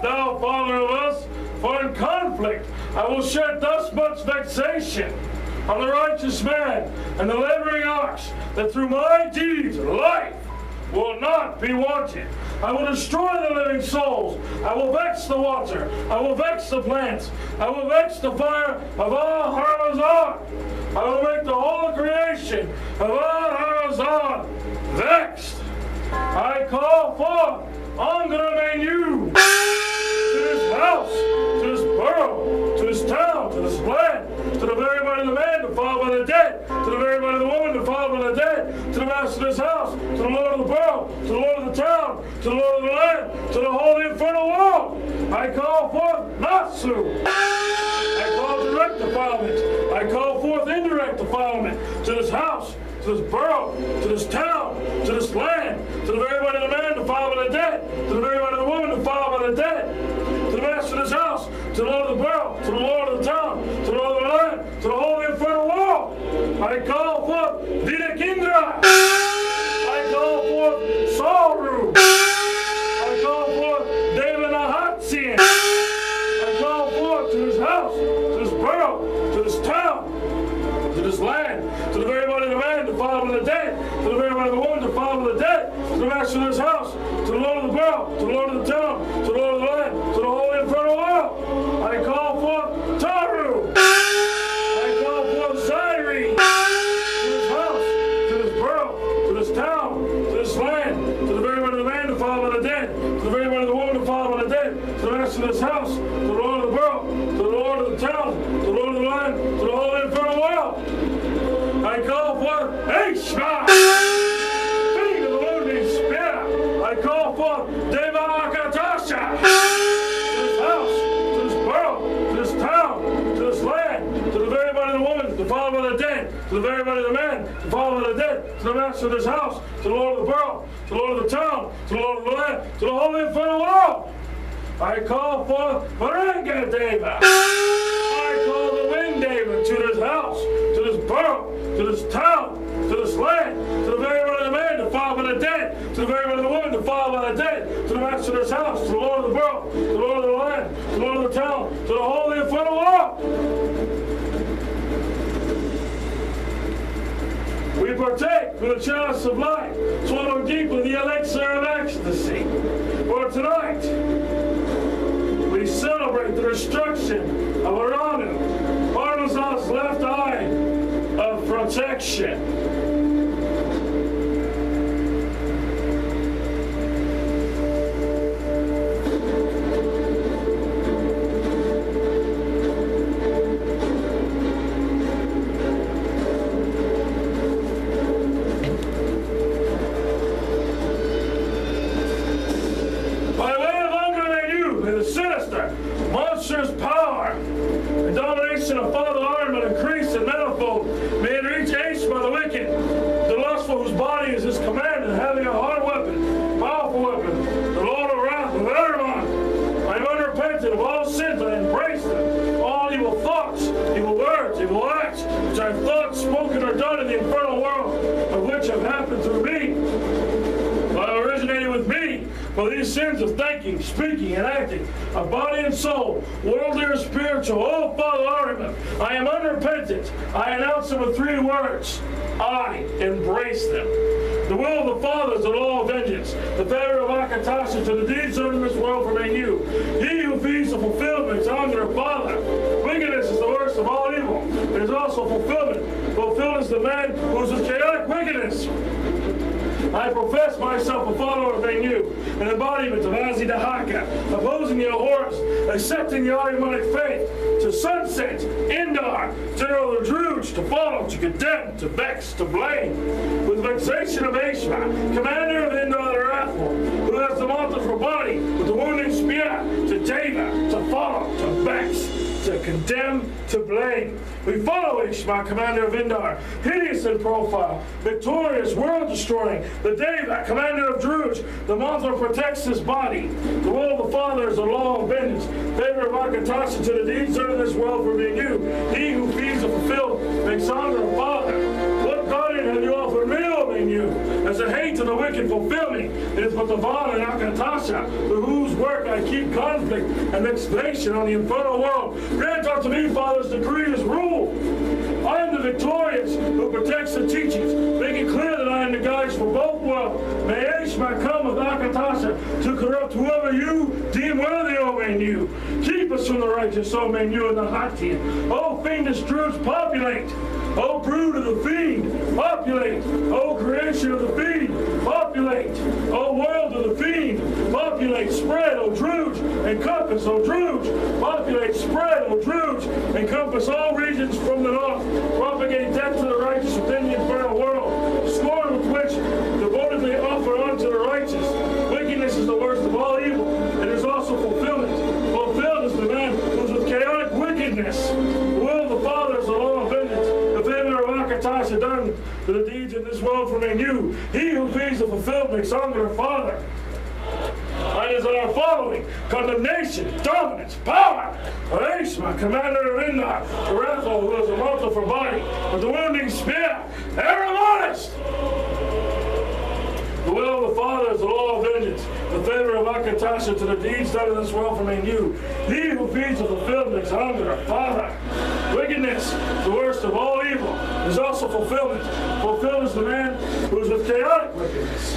not thou father of us, for in conflict I will shed thus much vexation on the righteous man and the laboring ox, that through my deeds life will not be wanted. I will destroy the living souls. I will vex the water. I will vex the plants. I will vex the fire of all Harazon. I will make the whole creation of all Harazon vexed. I call forth Angra Mainyu to this house, to this borough, to this town, to this land, to the very body of the man defiled by the dead, to the very body of the woman defiled by the dead, to the master of this house, to the Lord of the borough, to the Lord of the town, to the Lord of the land, to the whole infernal world. I call forth Natsu. I call direct defilement. I call forth indirect defilement to this house, to this borough, to this town, to this land, to the very body of the man defiled by the dead, to the very body of the woman defiled by the dead, to the master of this house, to the Lord of the borough, to the Lord of the town, to the Lord of the land, to the whole infernal world. I call forth Dakhma. I call forth Sauru. I call forth Dakhma. I call forth to this house, to this borough, to this town, to this land, to the very body of the man defiled by the dead, to the very body of the woman defiled by the dead, to the master of this house, to the Lord of the borough, to the Lord of the town, to the Lord of the land, to the whole infernal world. I call forth Taru. I call forth Zairi. To this house, to this borough, to this town, to this land, to the very body of the man defiled by the dead, to the very body of the woman defiled by the dead, to the master of this house, to the Lord of the borough, to the Lord of the town, to the Lord of the land, to the whole infernal world. I call forth Ishma, King of the wounding spear. I call forth Deva Akatasha. To this house, to this borough, to this town, to this land, to the very body of the woman defiled by the dead, to the very body of the man defiled by the dead, to the master of this house, to the Lord of the borough, to the Lord of the town, to the Lord of the land, to the whole infernal world. I call forth Varanga Deva. I call the wind Deva to this house, to this borough, to this town, to this land, to the very body of the man defiled by the dead, to the very body of the woman defiled by the dead, to the master of this house, to the Lord of the borough, to the Lord of the land, to the Lord of the town, to the whole infernal world. We partake from the chalice of life, swallow deeply the elixir of ecstasy. For tonight, we celebrate the destruction of Aranu, Parmesan's left eye of protection. Monstrous power and domination of Father Armand increased in manifold may it reach H by the wicked, the lustful whose body is his command and having a hard weapon, powerful weapon, the Lord of wrath of Evermon. I am unrepentant of all sins, I embrace them, all evil thoughts, evil words, evil acts, which I have thought, spoken, or done in the infernal world, of which have happened through me, originated with me. For these sins of thinking, speaking, and acting, of body and soul, worldly or spiritual, oh Father Ariman, I am unrepentant. I announce them with 3 words. I embrace them. The will of the Father is the law of vengeance. The favor of Akatasha to the deeds done in this world from you. He who feeds the fulfillment is Angra Father. Wickedness is the worst of all evil. It is also fulfillment. Fulfilled is the man who is a chaotic wickedness. I profess myself a follower of Mainyu, an embodiment of Azidahaka, opposing the Horus, accepting the Aryamonic faith, to sunset, Indar, General of Druge, to follow, to condemn, to vex, to blame, with vexation of Ashma, commander of Indar the Wrathful, who has the mantle for body, with the wounding spear, to Deva, to follow, to vex, to condemn, to blame. We follow Ishma, commander of Indar, hideous in profile, victorious, world-destroying, the Deva, commander of Druge, the mantle protects his body. The will of the Father is the law of vengeance, favor of Akatasha to the deeds done in this world for being you. He who feeds the fulfilled makes Angra a father. What Guardian have you offered me, O Mainyu, as the hate of the wicked fulfill me. It is but the Vana and Akatasha, through whose work I keep conflict and vexation on the infernal world. Grant unto me, Father's decree is rule. I am the victorious who protects the teachings. Make it clear that I am the guides for both worlds. May Ashma come with Akatasha to corrupt whoever you deem worthy, O Mainyu. Keep us from the righteous, O Mainyu, and the Hatian. O fiendish Druids, populate. O brood of the fiend, populate. O creation of the fiend, populate. O world of the fiend, populate. Spread, O Druids, encompass, O Druids. Populate, spread, O Druids, encompass all regions from the north. Propagate death to the righteous within the infernal world. Scorn with which devotedly offer unto the righteous. Wickedness is the worst of all evil. It is also fulfillment. Fulfilled is the man who is with chaotic wickedness. The will of the Father is the law of vengeance. The favor of Akatasha done to the deeds in this world from Mainyu. He who feeds the fulfilled makes Angra Father. And is our following: condemnation, dominance, power. Ashma, commander of Indar, the wrathful who is a mortal for body, with the wounding spear, ever modest. The will of the Father is the law of vengeance. The favor of Akatasha to the deeds done in this world from Mainyu. He who feeds the fulfilled makes Angra Father. Wickedness, the worst of all evil, is also fulfillment. Fulfilled is the man who is with chaotic wickedness.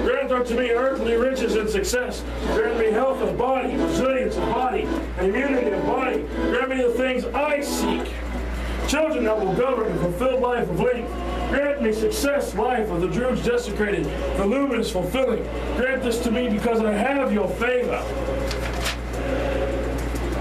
Grant unto me earthly riches and success. Grant me health of body, resilience of body, and immunity of body. Grant me the things I seek. Children that will govern a fulfilled life of length. Grant me success, life of the Druids desecrated, the luminous fulfilling. Grant this to me because I have your favor.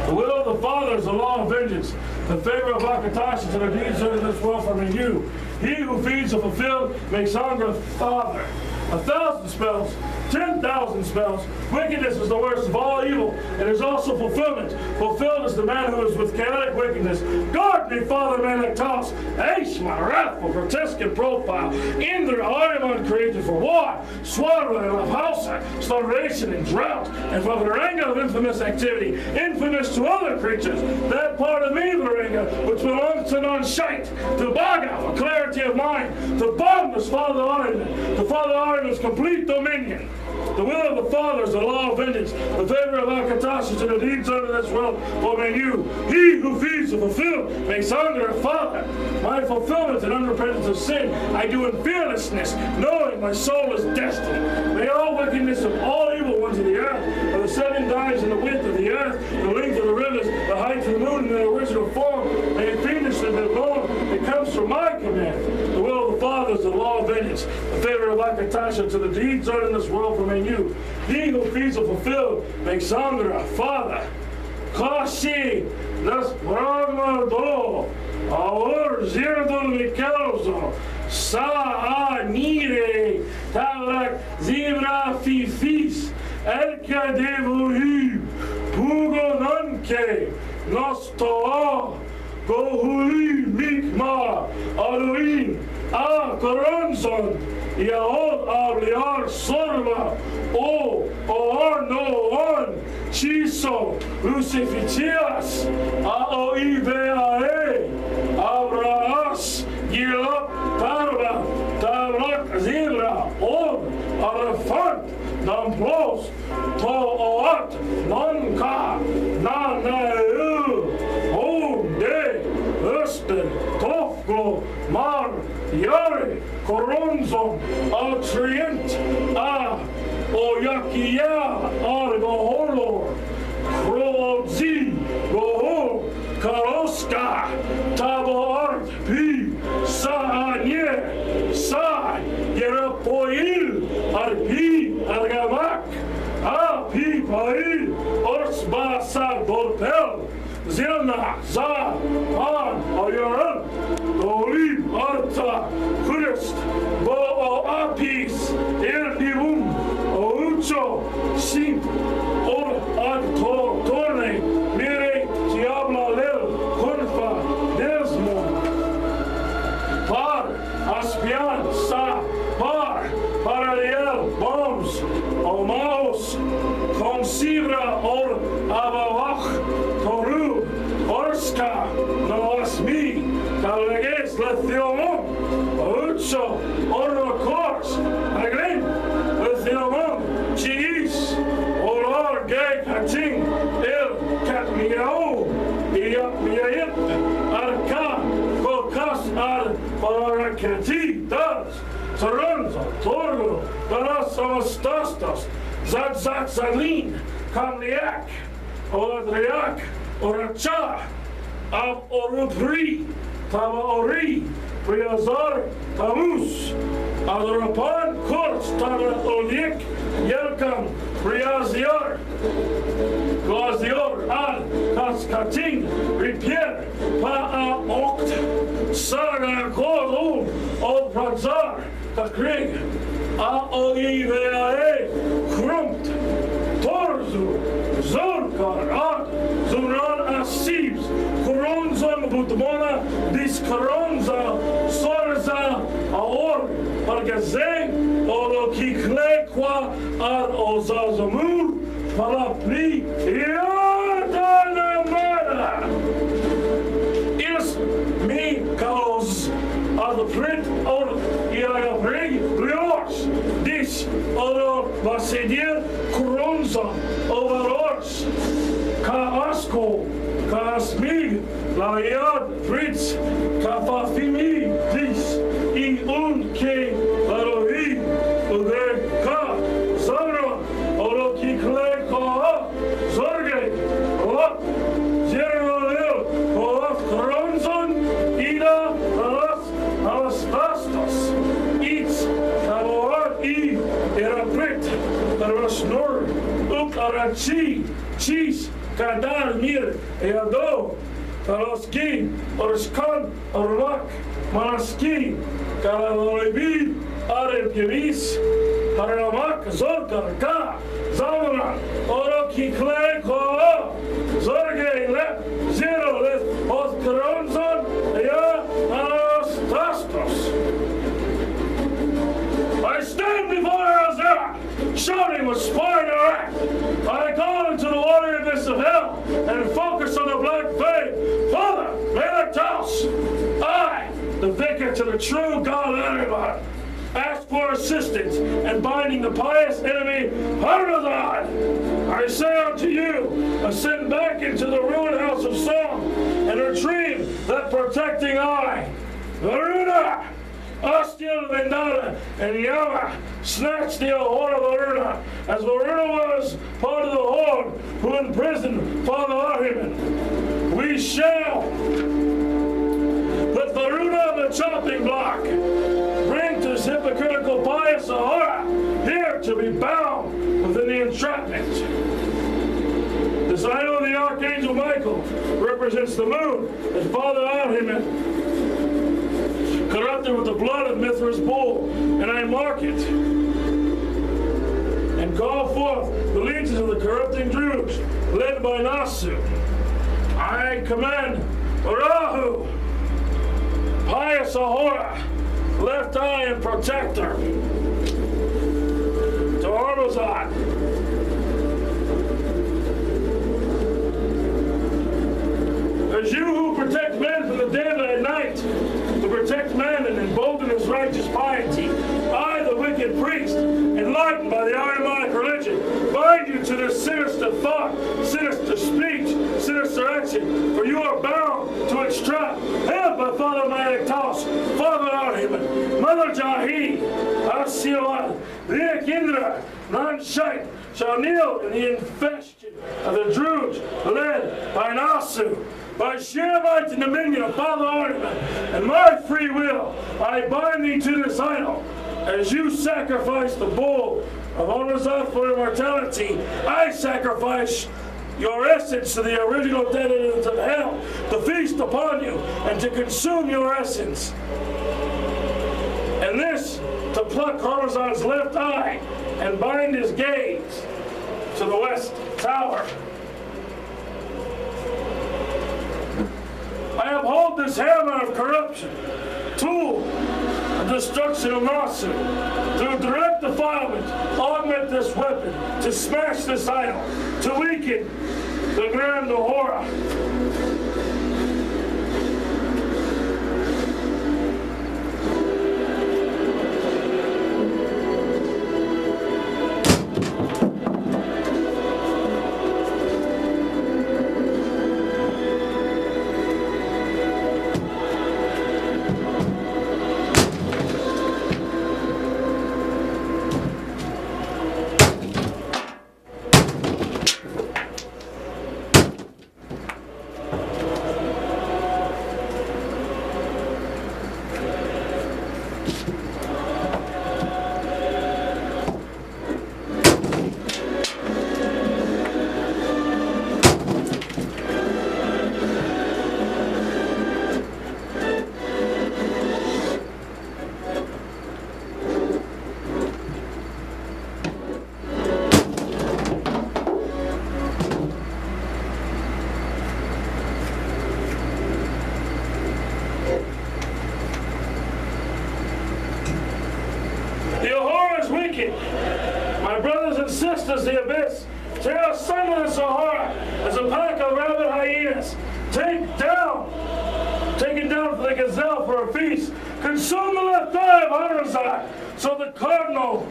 The will of the Father is the law of vengeance. The favor of Akatasha to the deeds done in this world from you. He who feeds the fulfilled makes Angra Father. 1,000 spells, 10,000 spells. Wickedness is the worst of all evil, and is also fulfillment. Fulfilled is the man who is with chaotic wickedness. Guard me, Father Manactos, Ashma, wrathful, grotesque in profile. Indra, Ariman created for war, Swadra and Lapausa, starvation and drought, and for Varanga of infamous activity, infamous to other creatures. That part of me, Varanga, which belongs to non-shite, to Baga, for clarity of mind, to boundless Father Ariman, to Father Ariman's complete dominion. The will of the Father is the law of vengeance. The favor of Akatasha to the deeds done in this world will Mainyu. He who feeds the fulfilled makes Angra Father. My fulfillment and unrepentance of sin I do in fearlessness, knowing my soul is destined. May all wickedness of all evil ones of the earth, for the 7 dives in the width of the earth, the length of the rivers, the height of the moon in their original form, may it fiendishly be known it comes from my command. The will of the Father is the law of vengeance. The favor of Akatasha to the deeds done in this world from you. He who feeds the fulfilled makes Angra Father. Kashi, das Brahma do, our Zirdol Mikelzo, Sa Nire, Talak Zebra Fifis, Elka Devuhi, Pugo Nanke, Nostoa, Gohui Mikma, Aluin, Koronson. Yahod Abliar Sorma O no one Chiso Lucifitias Aoibeae Abraas Yilop Tarba Tabrak Zebra On Arafant Damplos To Oat Nonka Nanaeu Home Day Öster Tofgo Mar Yari Coronzon, Altrient, Oyakia, Argoholo, Kroodzi, Goho, Karoska, Tabo Art, P, Saanye, Sa, Yerapoil, Arpi, Argamak, Pi, Pail, Orsba, Sa, Dorpel, Zilna, Za, An, Oyoran, Dolim, Arta, Christ, Bo Apis, Erdivum, Oucho, Sint, Or Adto, Torne, Mire, Diabla Lel, Corfa, Desmond, Par, Aspian, Sa, Par, Paraliel, Bombs, Omaos, Consivra, Or Abawach, Toru, Orska, Noasmi, Kaleges, Lethiomon, so, on the course, again, with the among, cheese, or our gag, hatching, cat meow, miayet, arca, cocas, para kati, does, taranza, torgo, darasavastastas, zatzalin, kamniak, or adriak, or a cha, of orupri, tava ori, priazar, tamus, adrapan, kors, tava oliek, yelkam, priaziar, glazior, ad, kaskating, ripier, pa okt, saga, godol, od prazar, takrig, a oliveae, krumt, torzu, zorkar, ad, zuran asibs, koronzon budmona, diskoronza, sorza, aor, pargaze, olokikle, qua, ad ozazamur, palapli, yadanamada. Is me kaos, ad print, or iagaprig, liors, dis, or vasidir, koronza, overors, Kaasko, Kaasmig, Layad, Fritz, Kafafimi, Dis, Unke, Larohi, Ude, Ka, Zamra, Orokikle, Ka, Zorge, Lot, Zerolil, Koaf, Kronzon, Ida, Alas, Alastastas, Itz, Kavoar, Eraprit, Tarasnor, Ukarachi, Cheese, Kadar, Mir, Eado, Taroski, Orskan, Ormak, Manaski, Kalalibi, Arab Gevis, Haramak, Zorkar, Ka, Zamra, Oroki, Kle, Ko, Zorge, Lep, Zero, Lef, Oskaronzon, Ea, Anastastos. I stand before Azera, shouting with spine erect. I call into the water abyss of hell and focus on the black flame. Father, Melitos, I, the vicar to the true God Angra, ask for assistance in binding the pious enemy, Haradad. I say unto you, ascend back into the ruined house of song and retrieve that protecting eye. Varuna! Astil Vendana and Yama snatched the horn of Varuna, as Varuna was part of the horde who imprisoned Father Ahiman. We shall put Varuna on the chopping block, bring to his hypocritical pious Ahura here to be bound within the entrapment. The sign of the Archangel Michael represents the moon, and Father Ahiman corrupted with the blood of Mithras bull, and I mark it, and call forth the legions of the corrupting Druids, led by Nasu. I command Rahu, pious Ahura, left eye and protector, to Armazan. As you who protect men from the dead at night, to protect man and embolden his righteous piety, I, the wicked priest, enlightened by the Ahrimanic religion, bind you to this sinister thought, sinister speech, sinister action, for you are bound to its trap. Help by Father Melitos, Father Ahiman, Mother Jahi, Asiwan, Riek Indra, Nanshite, shall kneel in the infestation of the Druids, led by Nasu. By sheer might and dominion of Father Ahiman and my free will, I bind thee to this idol. As you sacrifice the bull of Onrazat for immortality, I sacrifice your essence to the original denizens of hell to feast upon you and to consume your essence. And this to pluck Horazan's left eye and bind his gaze to the west tower. I uphold this hammer of corruption, tool of destruction of Nasu, to direct defilement, augment this weapon, to smash this idol, to weaken the grand Ahura. as the abyss. Tear asunder the Sahara as a pack of rabid hyenas. Take it down for the gazelle for a feast. Consume the left eye of Angra, so the cardinal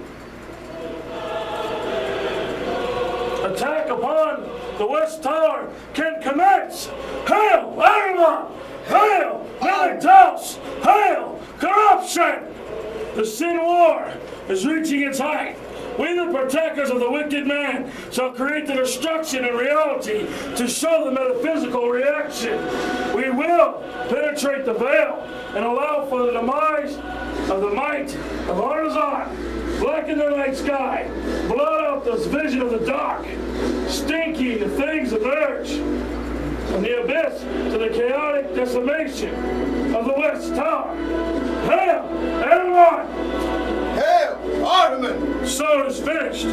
attack upon the West Tower can commence. Hail, Angra! Hail, Militaus! Hail, corruption! The sin war is reaching its height. We, the partakers of the wicked man, shall create the destruction in reality to show the metaphysical reaction. We will penetrate the veil and allow for the demise of the might of Artisan. Blacken the night sky, blot out this vision of the dark, stinking the things emerge. From the abyss to the chaotic decimation of the West Tower. Hail, everyone! Hail, Ottoman! So it is finished.